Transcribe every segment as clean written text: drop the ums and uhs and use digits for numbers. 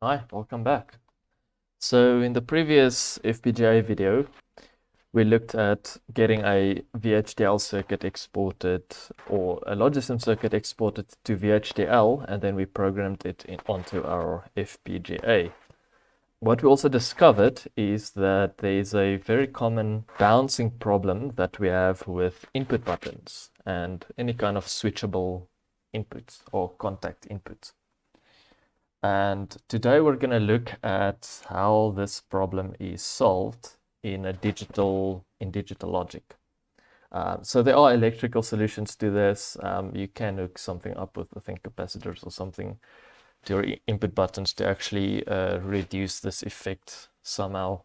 Hi, welcome back. So in the previous FPGA video, we looked at getting a VHDL circuit exported or a Logisim circuit exported to VHDL, and then we programmed it onto our FPGA. What we also discovered is that there is a very common bouncing problem that we have with input buttons and any kind of switchable inputs or contact inputs. And today we're going to look at how this problem is solved in digital logic. So there are electrical solutions to this. You can hook something up with, I think, capacitors or something to your input buttons to actually reduce this effect somehow.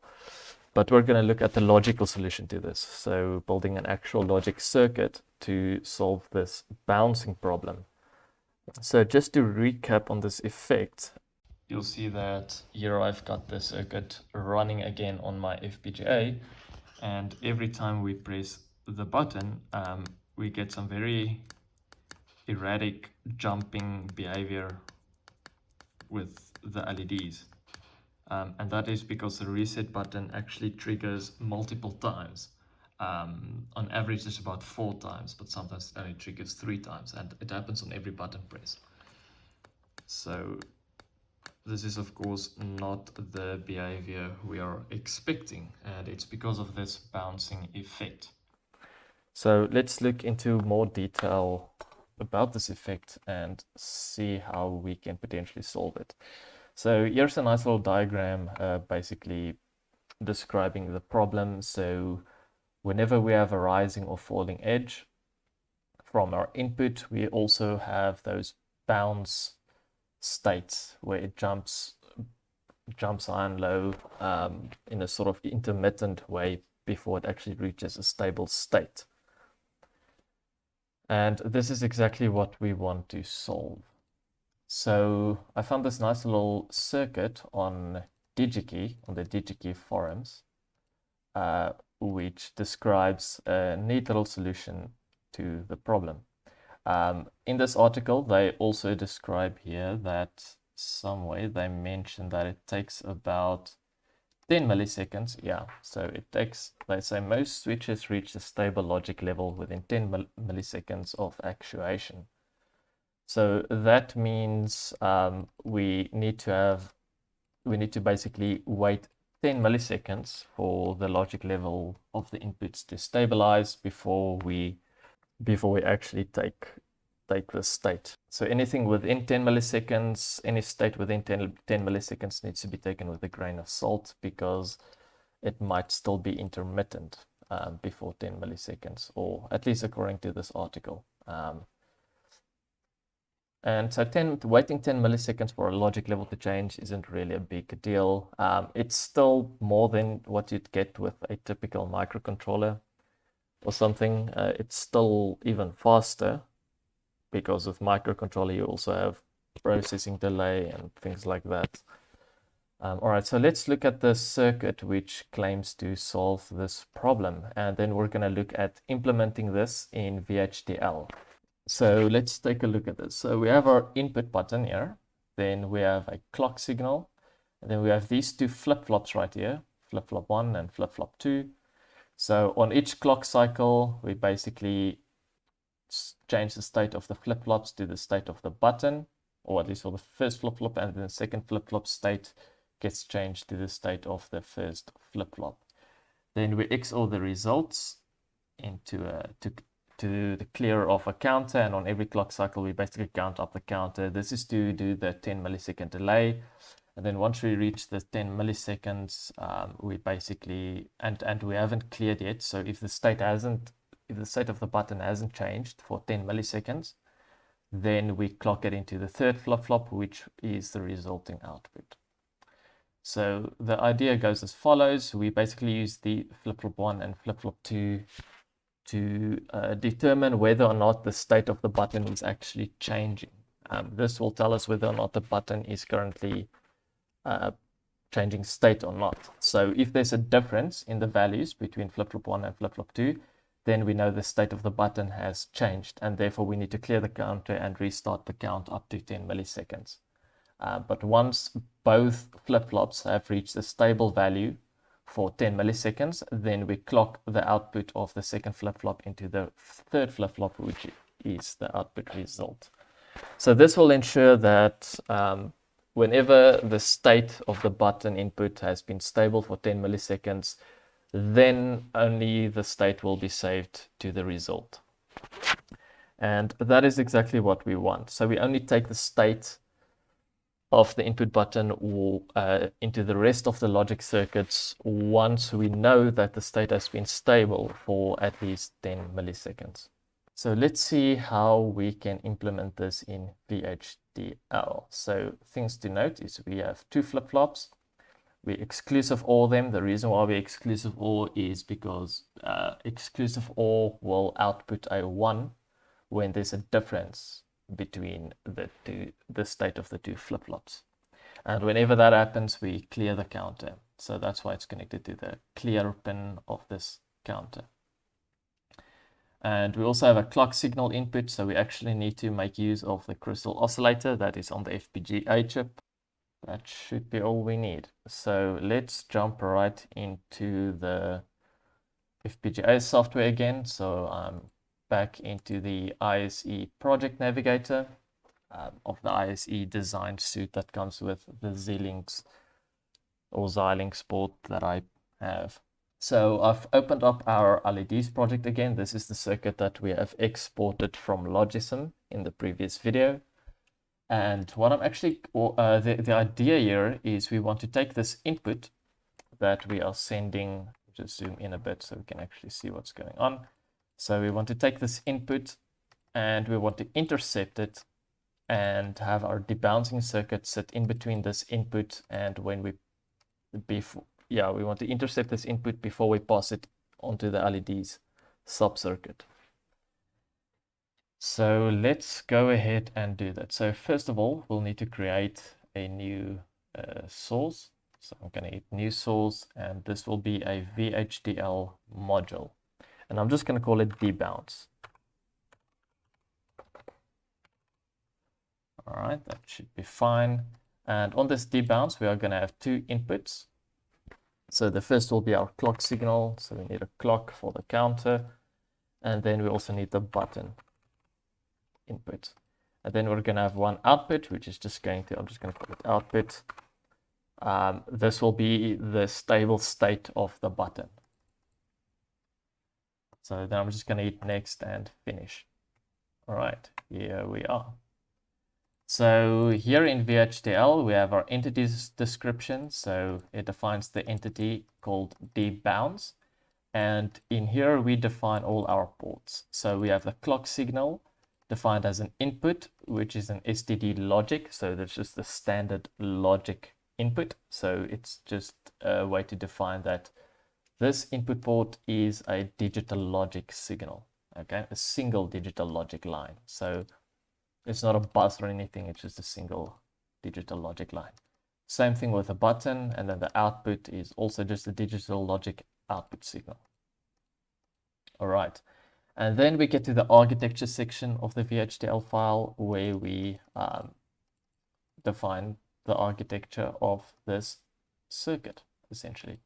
But we're going to look at the logical solution to this. So building an actual logic circuit to solve this bouncing problem. So just to recap on this effect, you'll see that here I've got the circuit running again on my FPGA, and every time we press the button, we get some very erratic jumping behavior with the LEDs. And that is because the reset button actually triggers multiple times. On average, it's about 4 times, but sometimes it only triggers 3 times, and it happens on every button press. So this is, of course, not the behavior we are expecting, and it's because of this bouncing effect. So let's look into more detail about this effect and see how we can potentially solve it. So here's a nice little diagram basically describing the problem. So whenever we have a rising or falling edge from our input, we also have those bounce states where it jumps high and low in a sort of intermittent way before it actually reaches a stable state. And this is exactly what we want to solve. So I found this nice little circuit on DigiKey, on the DigiKey forums, which describes a neat little solution to the problem. In this article, they also describe here that somewhere they mention that it takes about 10 milliseconds. Yeah, so it takes, they say most switches reach the stable logic level within 10 milliseconds of actuation. So that means we need to basically wait 10 milliseconds for the logic level of the inputs to stabilize before we actually take the state. So anything within 10 milliseconds, any state within 10 milliseconds needs to be taken with a grain of salt because it might still be intermittent before 10 milliseconds, or at least according to this article. And so waiting 10 milliseconds for a logic level to change isn't really a big deal. It's still more than what you'd get with a typical microcontroller or something. It's still even faster because with microcontroller you also have processing delay and things like that. All right, so let's look at the circuit which claims to solve this problem, and then we're going to look at implementing this in VHDL. So let's take a look at this. So we have our input button here, then we have a clock signal, and then we have these two flip-flops right here, flip-flop 1 and flip-flop 2. So on each clock cycle, we basically change the state of the flip-flops to the state of the button, or at least for the first flip-flop, and then the second flip-flop state gets changed to the state of the first flip-flop. Then we XOR the results into to the clear of a counter, and on every clock cycle we basically count up the counter. This is to do the 10 millisecond delay, and then once we reach the 10 milliseconds, we basically and we haven't cleared yet. So if the state of the button hasn't changed for 10 milliseconds, then we clock it into the third flip-flop, which is the resulting output. So the idea goes as follows. We basically use the flip-flop 1 and flip-flop 2 to determine whether or not the state of the button is actually changing. This will tell us whether or not the button is currently changing state or not. So if there's a difference in the values between flip-flop 1 and flip-flop 2, then we know the state of the button has changed, and therefore we need to clear the counter and restart the count up to 10 milliseconds. But once both flip-flops have reached a stable value for 10 milliseconds, then we clock the output of the second flip-flop into the third flip-flop, which is the output result. So this will ensure that whenever the state of the button input has been stable for 10 milliseconds, then only the state will be saved to the result. And that is exactly what we want. So we only take the state of the input button into the rest of the logic circuits once we know that the state has been stable for at least 10 milliseconds. So let's see how we can implement this in VHDL. So things to note is we have two flip-flops. We exclusive OR them. The reason why we exclusive OR is because exclusive OR will output a 1 when there's a difference between the state of the two flip-flops. And whenever that happens, we clear the counter. So that's why it's connected to the clear pin of this counter. And we also have a clock signal input, so we actually need to make use of the crystal oscillator that is on the FPGA chip. That should be all we need. So let's jump right into the FPGA software again. So I'm back into the ISE project navigator of the ISE design suite that comes with the Xilinx or Xilinx board that I have. So I've opened up our LEDs project again. This is the circuit that we have exported from Logisim in the previous video. And what I'm actually, the idea here is we want to take this input that we are sending, just zoom in a bit so we can actually see what's going on. So we want to take this input and we want to intercept it and have our debouncing circuit sit in between this input and when we, we want to intercept this input before we pass it onto the LEDs sub-circuit. So let's go ahead and do that. So first of all, we'll need to create a new source. So I'm going to hit new source, and this will be a VHDL module. And I'm just going to call it debounce. All right, that should be fine. And on this debounce, we are going to have two inputs. So the first will be our clock signal. So we need a clock for the counter. And then we also need the button input. And then we're going to have one output, which is just going to, I'm just going to call it output. This will be the stable state of the button. So then I'm just going to hit next and finish. All right, here we are. So here in VHDL, we have our entities description. So it defines the entity called debounce. And in here, we define all our ports. So we have the clock signal defined as an input, which is an STD logic. So that's just the standard logic input. So it's just a way to define that this input port is a digital logic signal, okay? A single digital logic line. So it's not a bus or anything, it's just a single digital logic line. Same thing with a button, and then the output is also just a digital logic output signal. All right, and then we get to the architecture section of the VHDL file where we define the architecture of this circuit, essentially.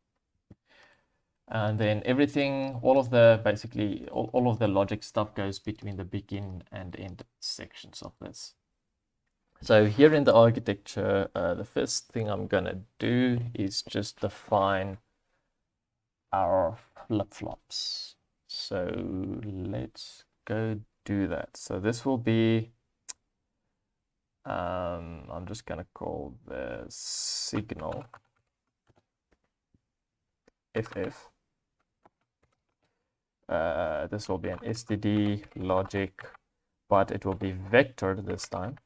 And then everything, all of the, basically, all of the logic stuff goes between the begin and end sections of this. So here in the architecture, the first thing I'm going to do is just define our flip-flops. So let's go do that. So this will be, I'm just going to call the signal FF. This will be an STD logic, but it will be vectored this time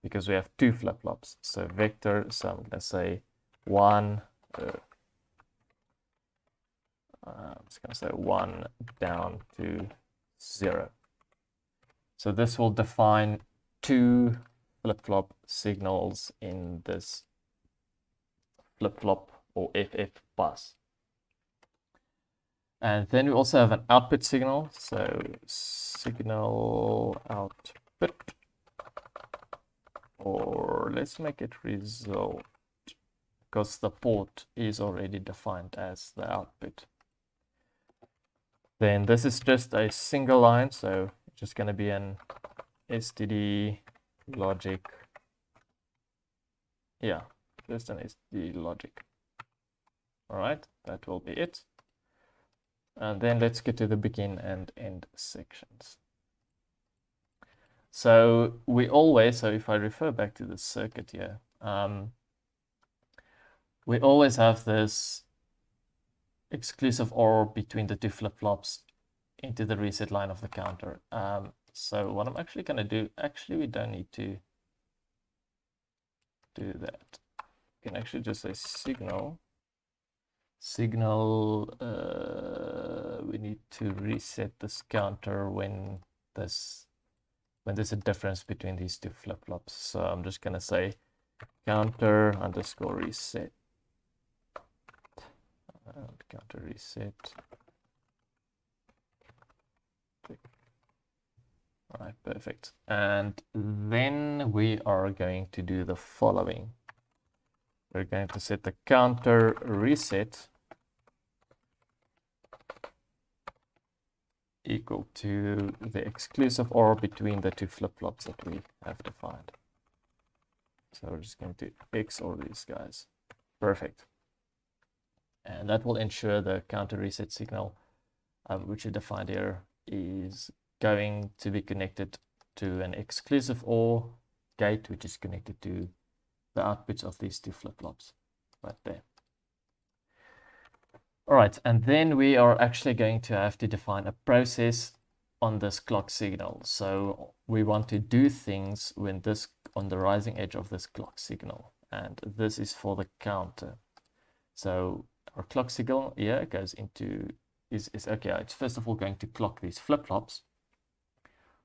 because we have two flip-flops. So vector, so I'm going to say 1, I'm just going to say 1 down to 0. So this will define two flip-flop signals in this flip-flop or FF bus. And then we also have an output signal. So signal output or let's make it result, because the port is already defined as the output. Then this is just a single line, so it's just going to be an std logic. Yeah, just an std logic. All right, that will be it. And then let's get to the begin and end sections. So we always, so if I refer back to the circuit here, we always have this exclusive OR between the two flip-flops into the reset line of the counter. So what I'm actually going to do, actually we don't need to do that. We can actually just say signal, we need to reset this counter when there's a difference between these two flip-flops. So I'm just going to say counter underscore reset. Counter reset. All right, perfect. And then we are going to do the following. We're going to set the counter reset equal to the exclusive OR between the two flip-flops that we have defined. So we're just going to XOR these guys. Perfect. And that will ensure the counter reset signal, which is defined here, is going to be connected to an exclusive OR gate, which is connected to the outputs of these two flip-flops right there. All right, and then we are actually going to have to define a process on this clock signal. So we want to do things when this on the rising edge of this clock signal, and this is for the counter. So our clock signal here goes into is okay. It's first of all going to clock these flip-flops,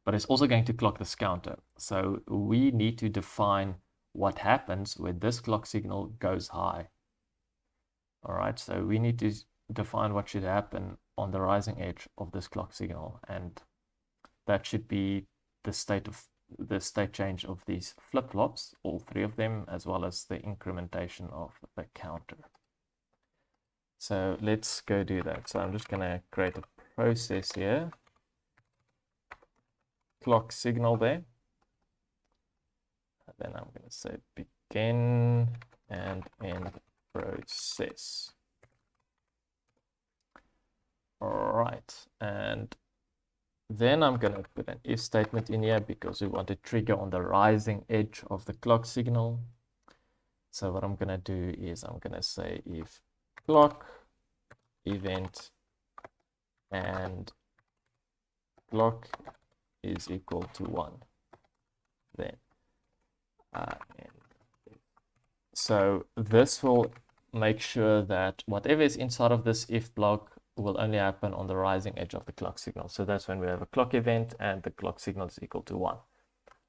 but it's also going to clock this counter. So we need to define what happens when this clock signal goes high. All right, so we need to define what should happen on the rising edge of this clock signal, and that should be the state change of these flip-flops, all three of them, as well as the incrementation of the counter. So let's go do that. So I'm just going to create a process here, clock signal there, and then I'm going to say begin and end process. All right, and then I'm going to put an if statement in here because we want to trigger on the rising edge of the clock signal. So what I'm going to do is I'm going to say if clock event and clock is equal to 1, then so this will make sure that whatever is inside of this if block will only happen on the rising edge of the clock signal. So that's when we have a clock event and the clock signal is equal to 1.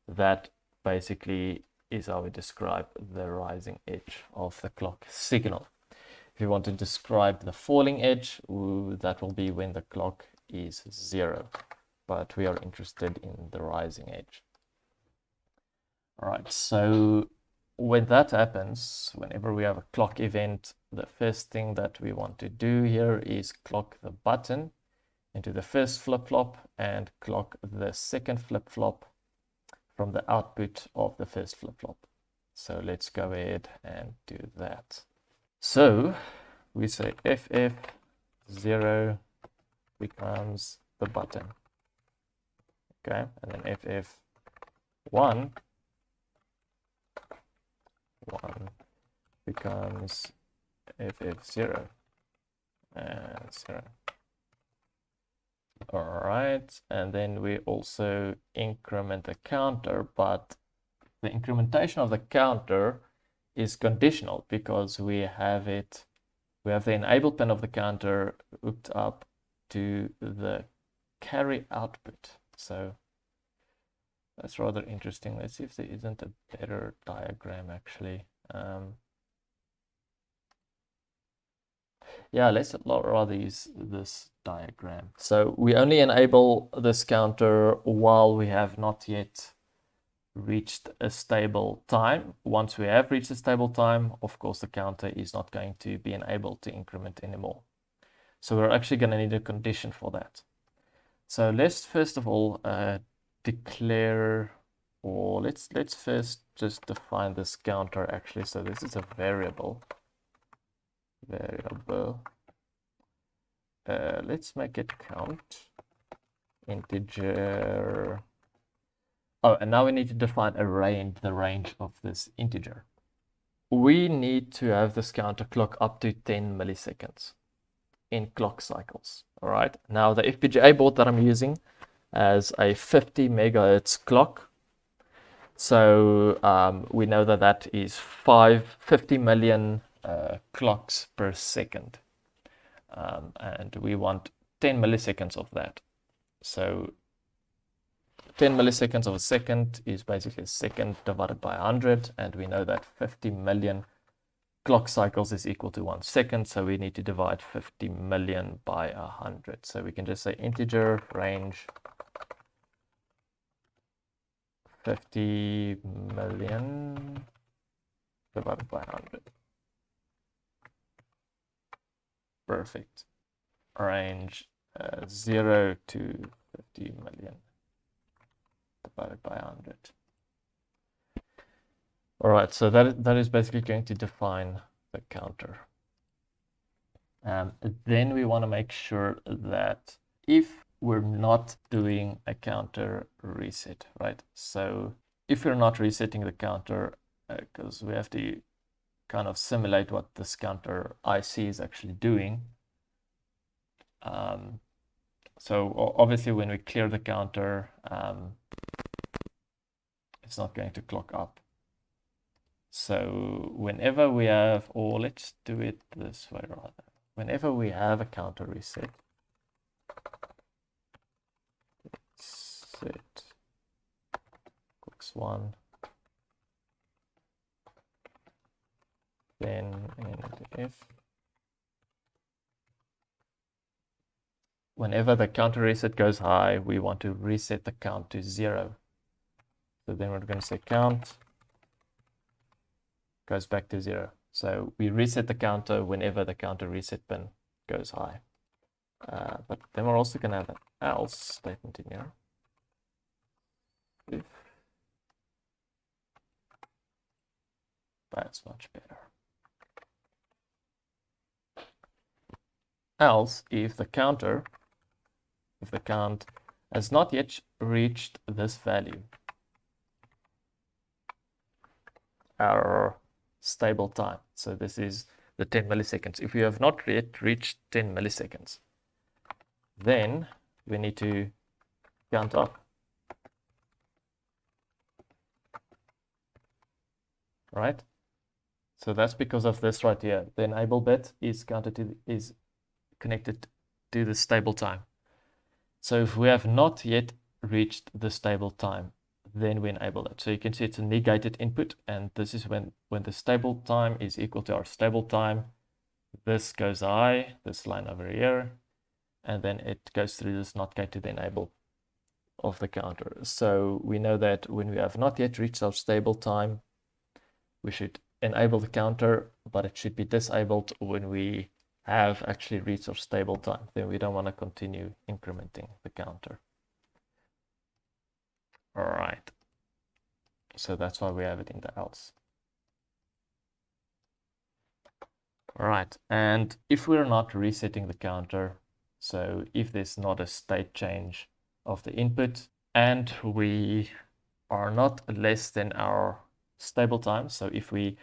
That basically is how we describe the rising edge of the clock signal. If you want to describe the falling edge, that will be when the clock is 0, but we are interested in the rising edge. All right, so when that happens, whenever we have a clock event, the first thing that we want to do here is clock the button into the first flip-flop and clock the second flip-flop from the output of the first flip-flop. So let's go ahead and do that. So we say FF0 becomes the button. Okay, and then FF1 becomes FF0 and 0. All right, and then we also increment the counter, but the incrementation of the counter is conditional because we have the enable pin of the counter hooked up to the carry output. So that's rather interesting. Let's see if there isn't a better diagram actually. Yeah, let's rather use this diagram. So we only enable this counter while we have not yet reached a stable time. Once we have reached a stable time, of course, the counter is not going to be enabled to increment anymore. So we're actually going to need a condition for that. So let's first of all declare, or let's first just define this counter actually. So this is a variable. Let's make it count integer. Oh, and now we need to define a range, the range of this integer. We need to have this counter clock up to 10 milliseconds in clock cycles. All right. Now the FPGA board that I'm using has a 50 megahertz clock. So we know that that is 50 million clocks per second. And we want 10 milliseconds of that. So 10 milliseconds of a second is basically a second divided by 100, and we know that 50 million clock cycles is equal to 1 second, so we need to divide 50 million by 100. So we can just say integer range 50 million divided by 100. Perfect. Range 0 to 50 million divided by 100. All right, so that is basically going to define the counter. Then we want to make sure that if we're not doing a counter reset, right? So if we're not resetting the counter, because we have to kind of simulate what this counter IC is actually doing. So obviously when we clear the counter, it's not going to clock up. So whenever we have, or let's do it this way rather. Whenever we have a counter reset, set clicks 1, then end if. Whenever the counter reset goes high, we want to reset the count to 0. So then we're going to say count goes back to 0. So we reset the counter whenever the counter reset pin goes high. But then we're also going to have an else statement in here. If that's much better. Else, if the count has not yet reached this value, our stable time. So this is the 10 milliseconds. If we have not yet reached 10 milliseconds, then we need to count up. Right? So that's because of this right here. The enable bit is connected to the stable time. So if we have not yet reached the stable time, then we enable that. So you can see it's a negated input, and this is when the stable time is equal to our stable time. This goes high, this line over here, and then it goes through this not gated enable of the counter. So we know that when we have not yet reached our stable time, we should enable the counter, but it should be disabled when we have actually reached our stable time. Then we don't want to continue incrementing the counter. All right. So that's why we have it in the else. All right. And if we're not resetting the counter, so if there's not a state change of the input and we are not less than our stable time, so if we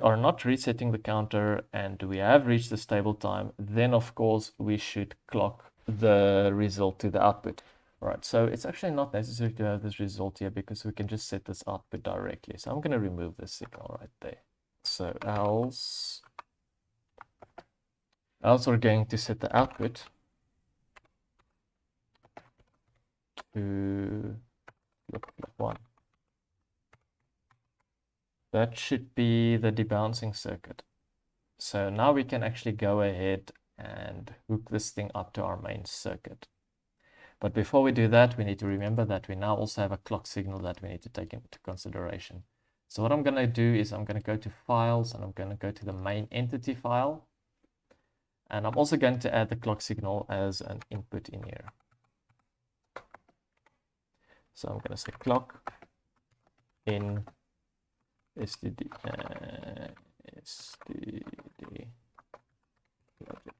are not resetting the counter and we have reached the stable time, then of course we should clock the result to the output. All right, so it's actually not necessary to have this result here because we can just set this output directly. So I'm going to remove this signal right there. So else we're going to set the output to look like 1. That should be the debouncing circuit. So now we can actually go ahead and hook this thing up to our main circuit. But before we do that, we need to remember that we now also have a clock signal that we need to take into consideration. So what I'm going to do is I'm going to go to Files, and I'm going to go to the main entity file. And I'm also going to add the clock signal as an input in here. So I'm going to say clock in std logic.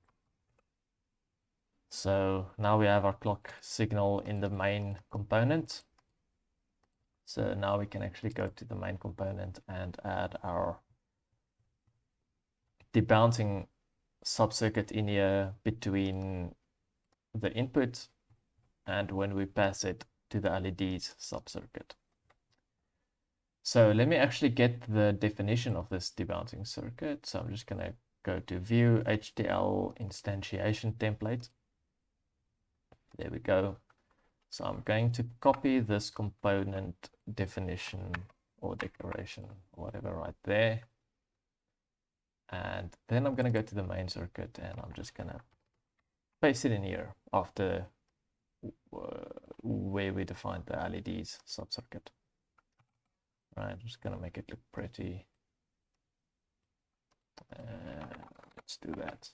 So now we have our clock signal in the main component. So now we can actually go to the main component and add our debouncing subcircuit in here between the input and when we pass it to the LEDs subcircuit. So let me actually get the definition of this debouncing circuit. So I'm just going to go to View, VHDL Instantiation Template. There we go. So I'm going to copy this component definition or declaration, or whatever, right there. And then I'm going to go to the main circuit, and I'm just going to paste it in here after where we defined the LEDs subcircuit. Right, I'm just going to make it look pretty. Let's do that.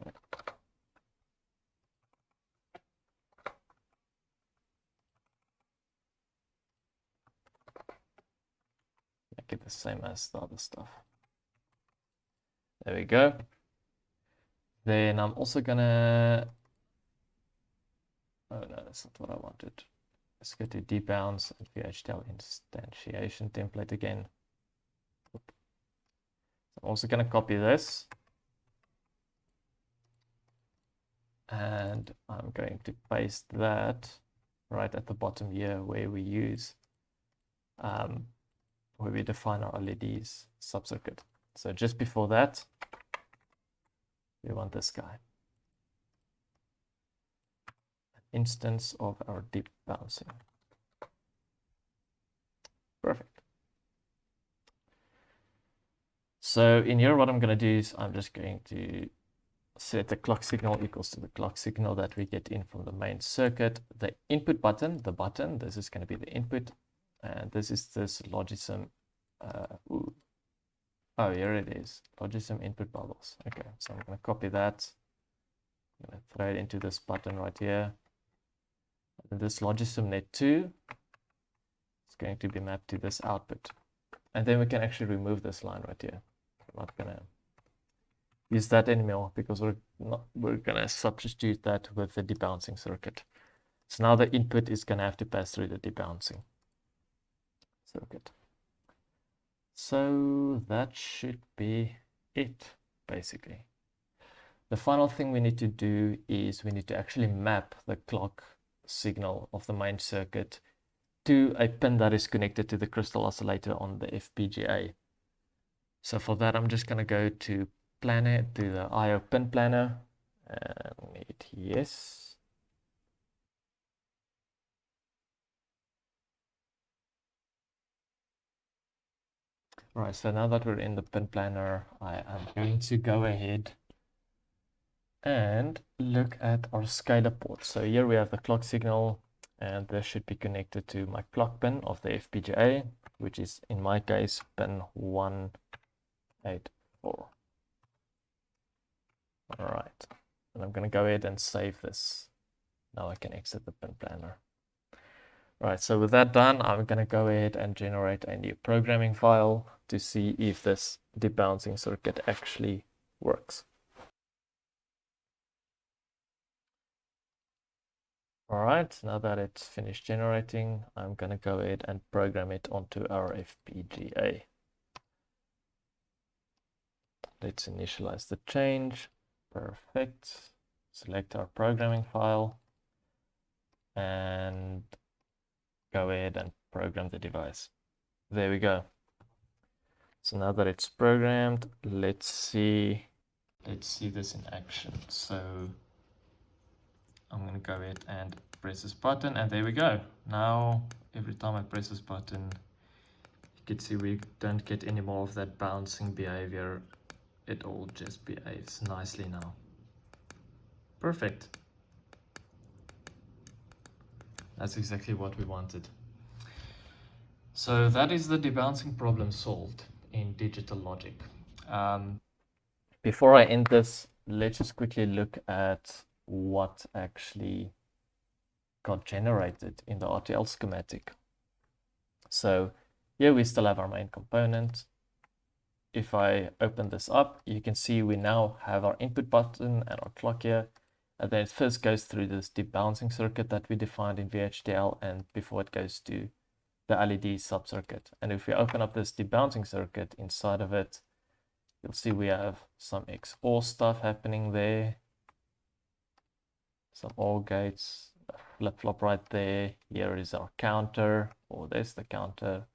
Right. Make it the same as the other stuff. There we go. Then I'm also gonna, oh no, that's not what I wanted. Let's go to debounce and VHDL instantiation template again. So I'm also gonna copy this. And I'm going to paste that right at the bottom here where we use, where we define our LEDs subcircuit. So just before that, we want this guy. An instance of our debouncing. Perfect. So in here, what I'm going to do is I'm just going to set the clock signal equals to the clock signal that we get in from the main circuit. The input button, this is going to be the input. And this is this Logism. Oh, here it is. Logism input bubbles. Okay, so I'm going to copy that. I'm going to throw it into this button right here. And this Logism net 2 is going to be mapped to this output. And then we can actually remove this line right here. I'm not going to use that anymore because we're going to substitute that with the debouncing circuit. So now the input is going to have to pass through the debouncing circuit. So that should be it, basically. The final thing we need to do is we need to actually map the clock signal of the main circuit to a pin that is connected to the crystal oscillator on the FPGA. So for that, I'm just going to go to Planner, to the IO pin planner, and hit yes. Right, so now that we're in the pin planner, I am going to go ahead and look at our scaler port. So here we have the clock signal, and this should be connected to my clock pin of the FPGA, which is in my case pin 184. All right, and I'm going to go ahead and save this. Now I can exit the pin planner. Right, so with that done, I'm going to go ahead and generate a new programming file to see if this debouncing circuit actually works. All right, now that it's finished generating, I'm going to go ahead and program it onto our FPGA. Let's initialize the change. Perfect. Select our programming file and go ahead and program the device. There we go. So now that it's programmed, let's see this in action. So I'm going to go ahead and press this button, and there we go. Now every time I press this button, you can see we don't get any more of that bouncing behavior. It all just behaves nicely now. Perfect. That's exactly what we wanted. So that is the debouncing problem solved in digital logic. Before I end this, let's just quickly look at what actually got generated in the Rtl schematic. So here we still have our main component. If I open this up, you can see we now have our input button and our clock here. And then it first goes through this debouncing circuit that we defined in VHDL, and before it goes to the LED subcircuit. And if we open up this debouncing circuit, inside of it, you'll see we have some XOR stuff happening there. Some OR gates, a flip-flop right there. Here is our counter, or there's the counter.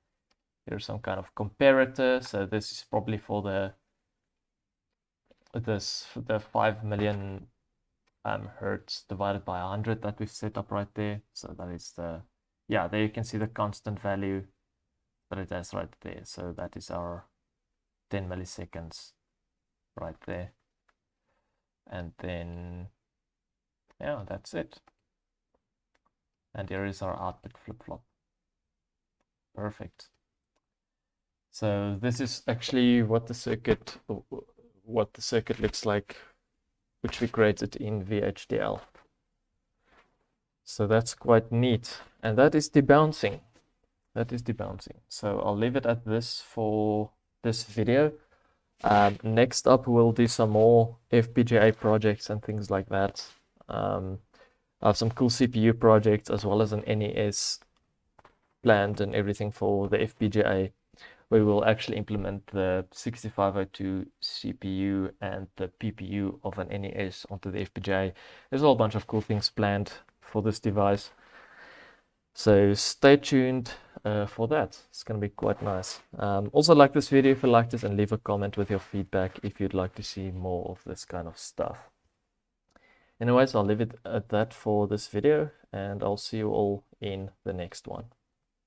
Here's some kind of comparator. So this is probably for the 5 million hertz divided by 100 that we've set up right there. So that is the, yeah, there you can see the constant value that it has right there. So that is our 10 milliseconds right there. And then, yeah, that's it. And here is our output flip-flop. Perfect. So this is actually what the circuit looks like, which we created in VHDL. So that's quite neat. And that is debouncing. That is debouncing. So I'll leave it at this for this video. Next up, we'll do some more FPGA projects and things like that. I have some cool CPU projects as well as an NES planned and everything for the FPGA. We will actually implement the 6502 CPU and the PPU of an NES onto the FPGA. There's a whole bunch of cool things planned for this device. So stay tuned for that. It's going to be quite nice. Also like this video if you liked it, and leave a comment with your feedback if you'd like to see more of this kind of stuff. Anyways, I'll leave it at that for this video, and I'll see you all in the next one.